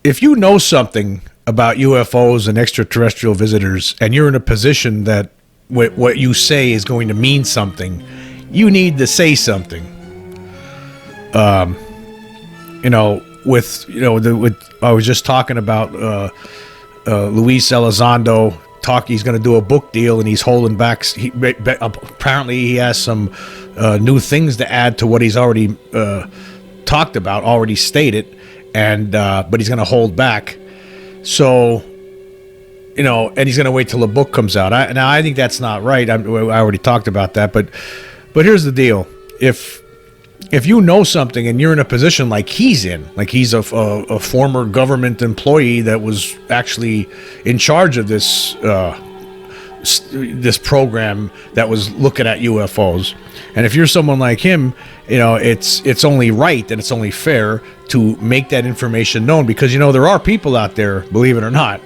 if you know something about UFOs and extraterrestrial visitors, and you're in a position that what you say is going to mean something, you need to say something. I was just talking about Luis Elizondo. He's going to do a book deal, and he's holding back. Apparently, he has some new things to add to what he's already talked about, already stated, and but he's going to hold back. So, and he's going to wait till the book comes out. I think that's not right. I already talked about that, but here's the deal: if you know something and you're in a position like he's in, like he's a former government employee that was actually in charge of this program that was looking at UFOs, and if you're someone like him, it's only right and it's only fair to make that information known, because there are people out there, believe it or not,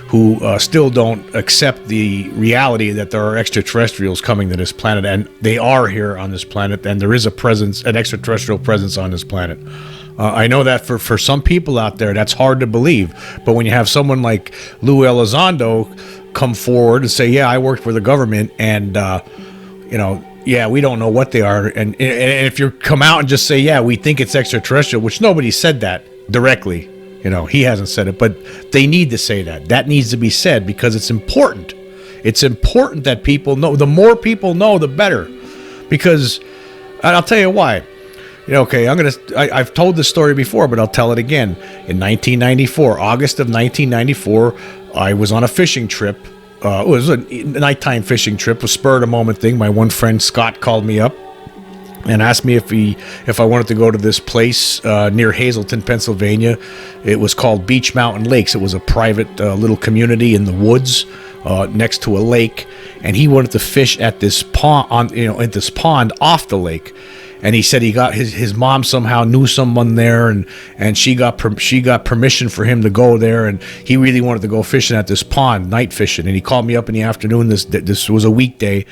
who still don't accept the reality that there are extraterrestrials coming to this planet, and they are here on this planet, and there is an extraterrestrial presence on this planet. I know that for some people out there, that's hard to believe, but when you have someone like Lou Elizondo come forward and say, yeah, I worked for the government, and yeah, we don't know what they are, and if you come out and just say, yeah, we think it's extraterrestrial, which nobody said that directly, he hasn't said it, but they need to say that needs to be said, because it's important. It's important that people know. The more people know, the better, because I'll tell you why. Okay, I've told this story before, but I'll tell it again. In 1994, August of 1994, I was on a fishing trip. It was a nighttime fishing trip, a spur-of-the-moment thing. My one friend, Scott, called me up and asked me if I wanted to go to this place near Hazleton, Pennsylvania. It was called Beach Mountain Lakes. It was a private little community in the woods next to a lake, and he wanted to fish at this pond, at this pond off the lake. And he said he got his mom somehow knew someone there, and she got permission for him to go there, and he really wanted to go fishing at this pond, night fishing. And he called me up in the afternoon. This was a weekday,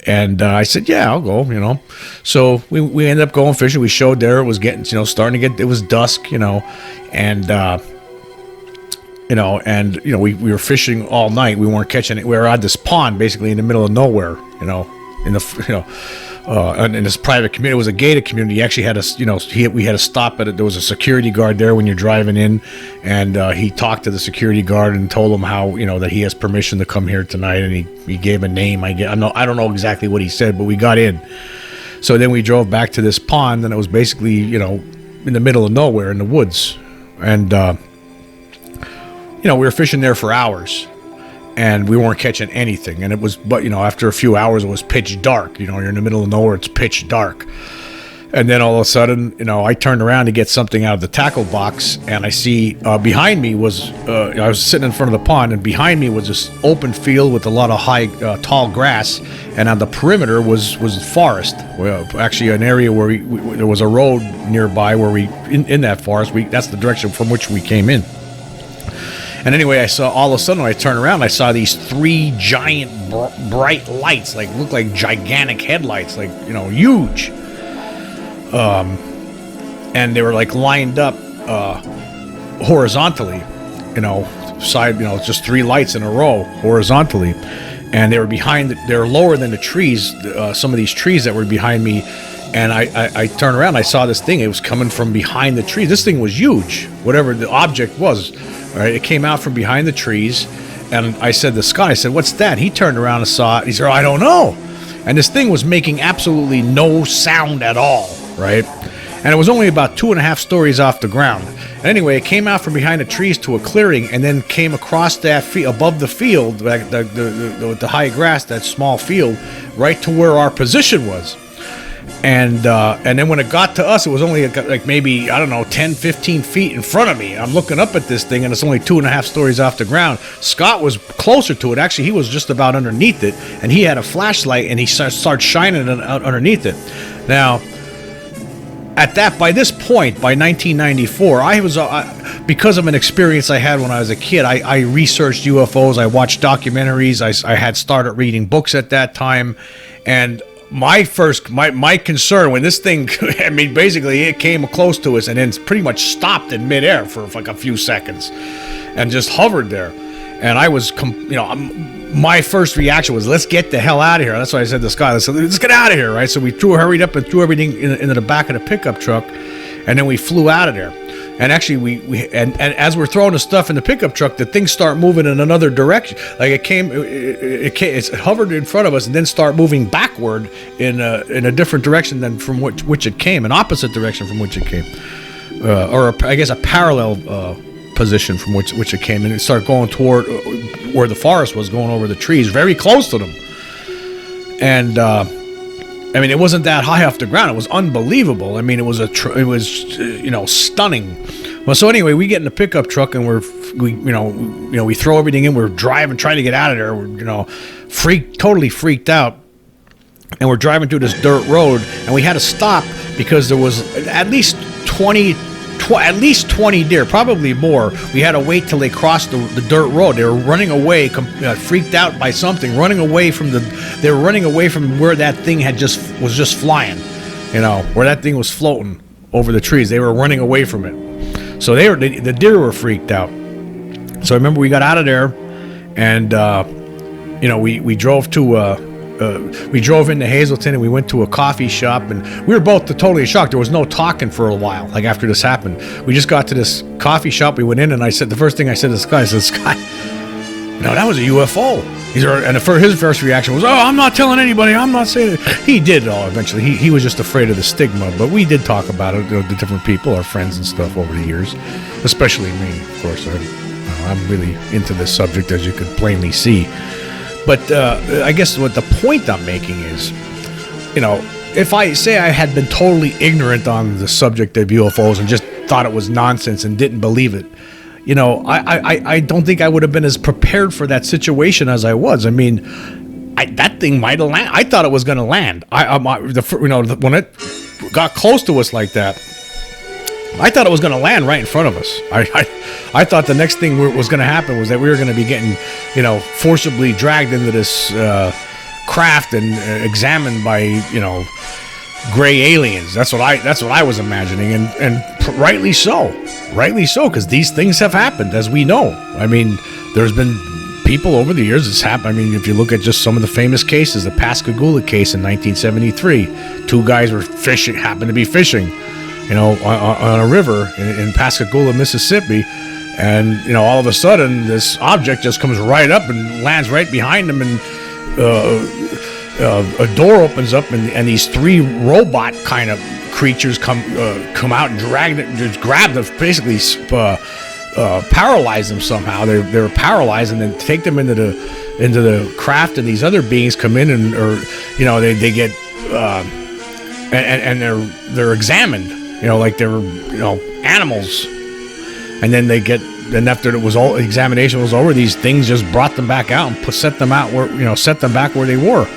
and I said, yeah, I'll go. So we ended up going fishing. We showed there. It was getting starting to get. It was dusk, and we were fishing all night. We weren't catching it. We were at this pond, basically in the middle of nowhere, in this private community. It was a gated community. He actually had we had to stop at it. There was a security guard there when you're driving in, and he talked to the security guard and told him how, that he has permission to come here tonight, and he gave a name. I don't know exactly what he said, but we got in. So then we drove back to this pond, and it was basically, in the middle of nowhere in the woods. And, we were fishing there for hours, and we weren't catching anything. And after a few hours, it was pitch dark. You're in the middle of nowhere, it's pitch dark. And then all of a sudden, I turned around to get something out of the tackle box, and I see behind me was, I was sitting in front of the pond, and behind me was this open field with a lot of high, tall grass, and on the perimeter was forest. Well, actually, an area where there was a road nearby where in that forest, that's the direction from which we came in. And anyway, I saw, all of a sudden when I turned around, I saw these three giant bright lights, looked like gigantic headlights, huge. And they were lined up horizontally, just three lights in a row horizontally. And they were they were lower than the trees, some of these trees that were behind me. And I turned around, I saw this thing. It was coming from behind the trees. This thing was huge, whatever the object was. All right, it came out from behind the trees, and I said to Scott, I said, what's that? He turned around and saw it. He said, I don't know. And this thing was making absolutely no sound at all, right? And it was only about 2.5 stories off the ground. And anyway, it came out from behind the trees to a clearing, and then came across that above the field, the high grass, that small field, right to where our position was. And then when it got to us, it was only maybe, 10, 15 feet in front of me. I'm looking up at this thing, and it's only 2.5 stories off the ground. Scott was closer to it. Actually, he was just about underneath it, and he had a flashlight, and he started shining it out underneath it. Now, by this point, by 1994, I was, because of an experience I had when I was a kid, I researched UFOs, I watched documentaries, I had started reading books at that time, and my concern when this thing, I mean, basically it came close to us and then pretty much stopped in midair for like a few seconds and just hovered there. And I was, my first reaction was, let's get the hell out of here. That's why I said to Scott, let's get out of here, right? So we hurried up and threw everything into the back of the pickup truck, and then we flew out of there. And actually, we as we're throwing the stuff in the pickup truck, the things start moving in another direction. Like it hovered in front of us and then start moving backward in a different direction than from which it came, an opposite direction from which it came, or I guess a parallel position from which it came, and it started going toward where the forest was, going over the trees, very close to them. And I mean, it wasn't that high off the ground. It was unbelievable. I mean, it was stunning. Well, so anyway, we get in the pickup truck and we throw everything in. We're driving, trying to get out of there. We're totally freaked out, and we're driving through this dirt road, and we had to stop because there was at least 20 deer, probably more. We had to wait till they crossed the dirt road. They were running away, freaked out by something, running away from where that thing was just flying, where that thing was floating over the trees. They were running away from it. So the deer were freaked out. So I remember we got out of there, and we drove to we drove into Hazleton, and we went to a coffee shop, and we were both totally shocked. There was no talking for a while, like after this happened. We just got to this coffee shop. We went in, and the first thing I said to Sky, Sky, no, that was a UFO. And his first reaction was, oh, I'm not telling anybody. I'm not saying it. He did all eventually. He was just afraid of the stigma, but we did talk about it to different people, our friends and stuff over the years, especially me, of course. I'm really into this subject, as you could plainly see. But I guess what the point I'm making is, if I say I had been totally ignorant on the subject of UFOs and just thought it was nonsense and didn't believe it, I don't think I would have been as prepared for that situation as I was. I mean, that thing might have landed. I thought it was going to land. When it got close to us like that, I thought it was going to land right in front of us. I thought the next thing was going to happen was that we were going to be getting, forcibly dragged into this craft and examined by, gray aliens. That's what I was imagining, and rightly so, because these things have happened, as we know. I mean, there's been people over the years it's happened. I mean, if you look at just some of the famous cases, the Pascagoula case in 1973, two guys were happened to be fishing, on a river in Pascagoula, Mississippi, and all of a sudden this object just comes right up and lands right behind them, and a door opens up, and these three robot kind of creatures come out and just grab them, basically paralyze them somehow. They're paralyzed, and then take them into the craft, and these other beings come in and they get and they're examined, like they're animals, and then after examination was over, these things just brought them back out and set them back where they were.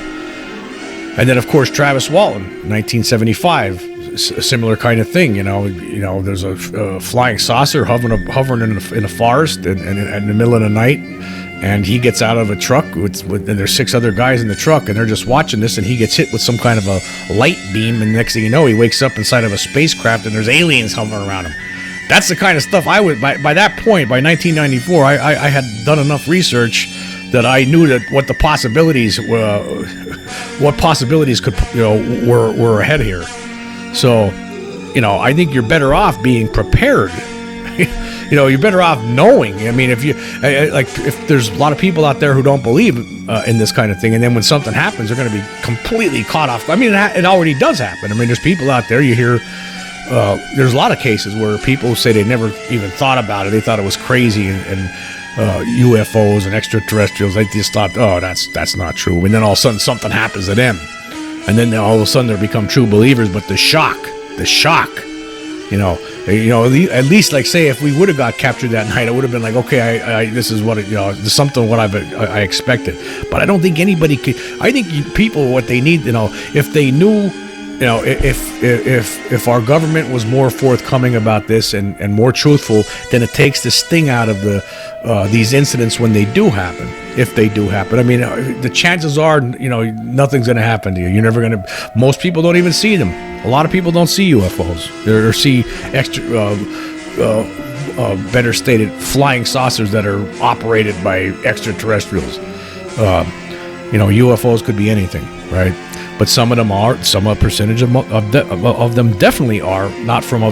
And then, of course, Travis Walton, 1975, a similar kind of thing. There's a flying saucer hovering in a forest in the middle of the night, and he gets out of a truck and there's 6 other guys in the truck, and they're just watching this, and he gets hit with some kind of a light beam, and next thing you know, he wakes up inside of a spacecraft, and there's aliens hovering around him. That's the kind of stuff I would. By that point, by 1994, I had done enough research that I knew that what possibilities could were ahead here. So, I think you're better off being prepared. You're better off knowing. I mean, if there's a lot of people out there who don't believe in this kind of thing, and then when something happens, they're going to be completely caught off. I mean, it already does happen. I mean, there's people out there, you hear, there's a lot of cases where people say they never even thought about it. They thought it was crazy, and UFOs and extraterrestrials. They just thought, oh, that's not true. And then all of a sudden something happens to them, and then all of a sudden they become true believers. But the shock, at least, like, say if we would have got captured that night, it would have been like, okay, this is what this something what I expected. But I don't think anybody could. I think people, what they need, if they knew. If our government was more forthcoming about this and more truthful, then it takes the sting out of these incidents when they do happen. if they do happen. I mean, the chances are, nothing's going to happen to you. You're never going to. Most people don't even see them. A lot of people don't see UFOs or see better stated, flying saucers that are operated by extraterrestrials. UFOs could be anything, right? But some of them are. A percentage of them definitely are not from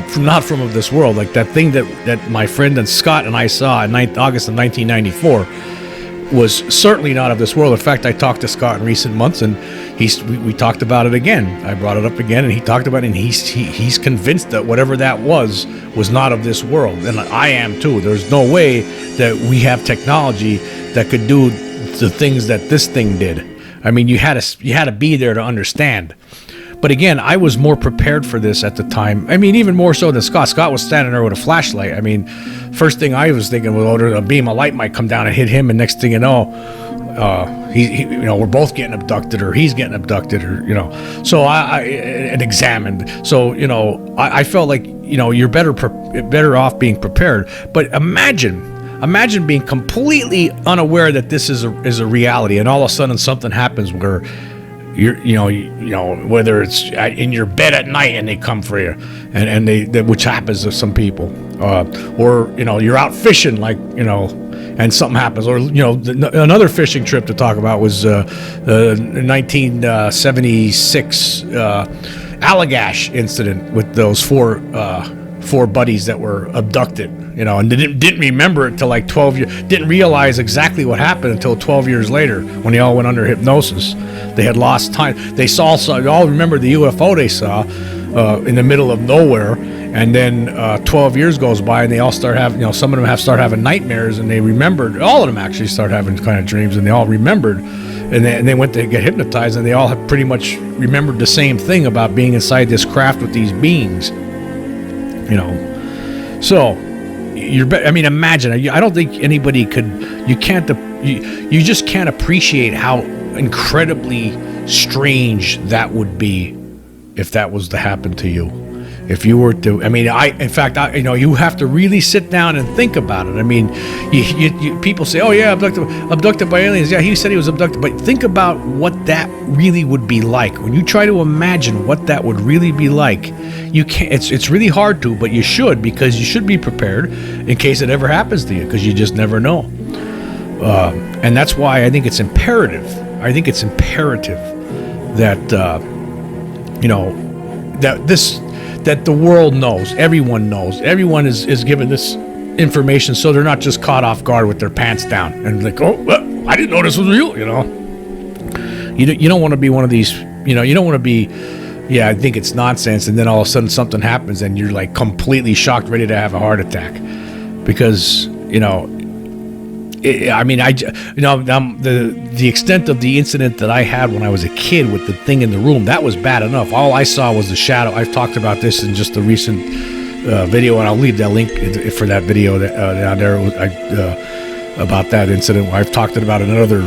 this world. Like that thing that my friend and Scott and I saw in August of 1994 was certainly not of this world. In fact, I talked to Scott in recent months, and we talked about it again. I brought it up again, and he talked about it, and he's convinced that whatever that was not of this world, and I am too. There's no way that we have technology that could do the things that this thing did. I mean, you had to be there to understand. But again, I was more prepared for this at the time. I mean, even more so than Scott. Scott was standing there with a flashlight. I mean, first thing I was thinking was, a beam of light might come down and hit him, and next thing you know, we're both getting abducted, or he's getting abducted, or So I examined. So I felt like you're better off being prepared. But imagine being completely unaware that this is a reality, and all of a sudden something happens where whether it's in your bed at night and they come for you, and they which happens to some people, or you're out fishing, and something happens, or another fishing trip to talk about was the 1976 Allagash incident with those four buddies that were abducted, and they didn't remember it till like 12 years. Didn't realize exactly what happened until 12 years later when they all went under hypnosis. They had lost time. They all remember the UFO they saw in the middle of nowhere, and then 12 years goes by, and they all start having, some of them start having nightmares, and they remembered. All of them actually start having kind of dreams, and they all remembered. And they went to get hypnotized, and they all have pretty much remembered the same thing about being inside this craft with these beings. So imagine. I don't think anybody could. You just can't appreciate how incredibly strange that would be if that was to happen to you. If you were to, you have to really sit down and think about it. I mean, you people say, "Oh yeah, abducted by aliens." Yeah, he said he was abducted, but think about what that really would be like. When you try to imagine what that would really be like, you can't. It's really hard to, but you should, because you should be prepared in case it ever happens to you, because you just never know. And that's why I think it's imperative. That that the world knows, everyone knows, everyone is given this information, so they're not just caught off guard with their pants down and like, oh, well, I didn't know this was real. You don't want to be one of these. You don't want to be. Yeah, I think it's nonsense, and then all of a sudden something happens, and you're like completely shocked, ready to have a heart attack, because the extent of the incident that I had when I was a kid with the thing in the room, that was bad enough. All I saw was the shadow. I've talked about this in just the recent video, and I'll leave that link for that video down there about that incident. I've talked about it in other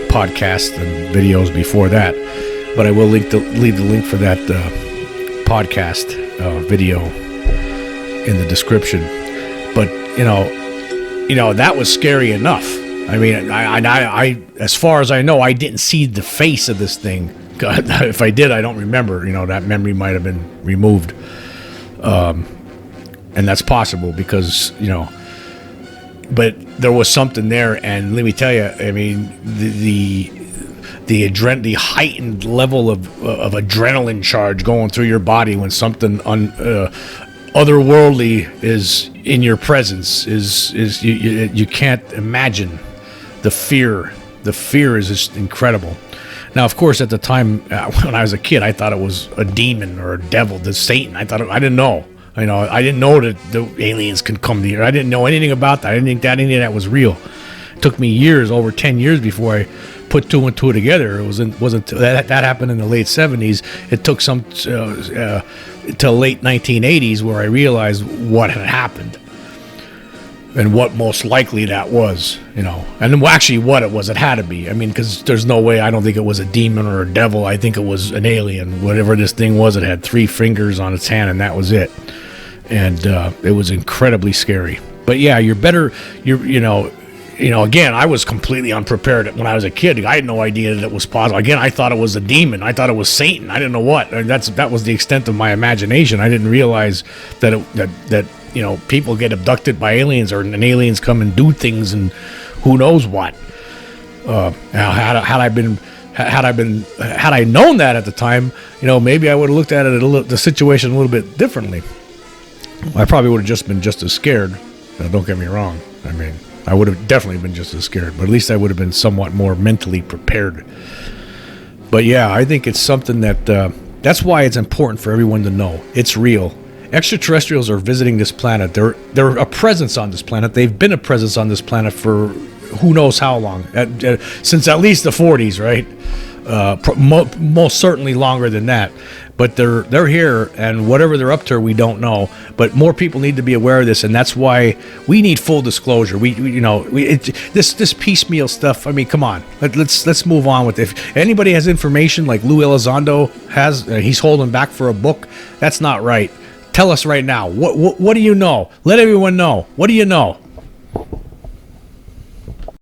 podcasts and videos before that, but I will leave the link for that podcast video in the description. But that was scary enough. I mean, I as far as I know, I didn't see the face of this thing. God, if I did, I don't remember. That memory might have been removed, and that's possible because But there was something there, and let me tell you, I mean, the heightened level of adrenaline charge going through your body when something otherworldly is in your presence is you can't imagine the fear. The fear is just incredible. Now, of course, at the time when I was a kid, I thought it was a demon or a devil, the Satan. I didn't know. I didn't know that the aliens can come here. I didn't know anything about that. I didn't think that any of that was real. It took me years, over 10 years, before I put two and two together. It wasn't that happened in the late 70s. It took some till late 1980s where I realized what had happened and what most likely that was, and actually what it was. It had to be. I mean, because there's no way. I don't think it was a demon or a devil. I think it was an alien. Whatever this thing was, it had 3 fingers on its hand, and that was it. And it was incredibly scary. But yeah, you're better. again, I was completely unprepared when I was a kid. I had no idea that it was possible. Again, I thought it was a demon. I thought it was Satan. I didn't know what. And that was the extent of my imagination. I didn't realize that people get abducted by aliens, and aliens come and do things, and who knows what. Had I known that at the time, maybe I would have looked at it the situation a little bit differently. I probably would have just been just as scared. Don't get me wrong. I mean, I would have definitely been just as scared, but at least I would have been somewhat more mentally prepared. But yeah, I think it's something that's why it's important for everyone to know. It's real. Extraterrestrials are visiting this planet. They're a presence on this planet. They've been a presence on this planet for who knows how long, since at least the 40s, right? Most certainly longer than that. But they're here, and whatever they're up to, we don't know. But more people need to be aware of this, and that's why we need full disclosure. This piecemeal stuff. I mean, come on, let's move on with it. If anybody has information like Lou Elizondo has, he's holding back for a book. That's not right. Tell us right now. What do you know? Let everyone know. What do you know?